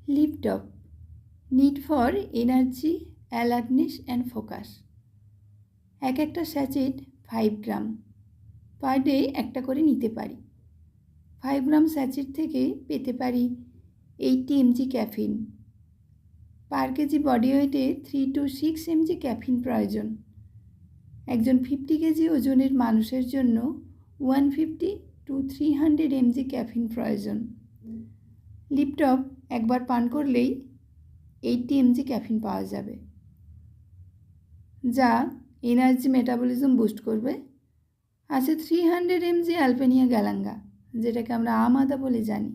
লিপটপ need for energy, alertness and focus. একটা sachet 5 gram, per day একটা করে নিতে পারি। 5 গ্রাম স্যাচেট থেকে পেতে পারি 80 mg caffeine. Per kg body ওয়েটে 3 to 6 mg ক্যাফিন প্রয়োজন। একজন 50 কেজি ওজনের মানুষের জন্য 150 to 300 mg ক্যাফিন প্রয়োজন। লিপটপ একবার পান করলেই 80 mg ক্যাফিন পাওয়া যাবে, যা এনার্জি মেটাবলিজম বুস্ট করবে। আছে 300 mg অ্যালপেনিয়া গ্যালাঙ্গা, যেটাকে আমরা আদা বলে জানি।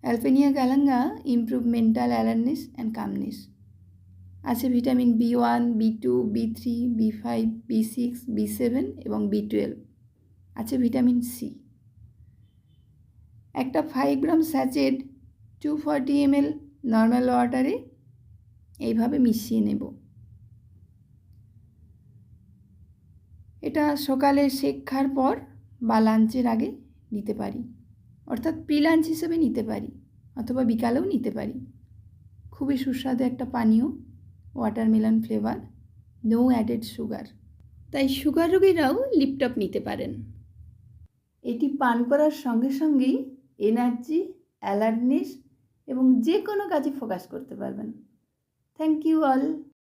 Alpinia galanga improve mental alertness and calmness. আছে vitamin B1, B2, B3, B5, B6, B7 এবং B12। আছে ভিটামিন সি। একটা 5 গ্রাম স্যাচেট 240 ml নর্মাল ওয়াটারে এইভাবে মিশিয়ে নেব। এটা সকালে শেক খাওয়ার পর বা লাঞ্চের আগে নিতে পারি, অর্থাৎ প্রি লাঞ্চ হিসেবে নিতে পারি, অথবা বিকালেও নিতে পারি। খুবই সুস্বাদু একটা পানীয়, watermelon flavour, no added sugar. তাই সুগার রোগীরাও লিপটপ নিতে পারেন। এটি পান করার সঙ্গে সঙ্গেই এনার্জি, অ্যালার্টনেস এবং যে কোনো কাজে ফোকাস করতে পারবেন। Thank you all.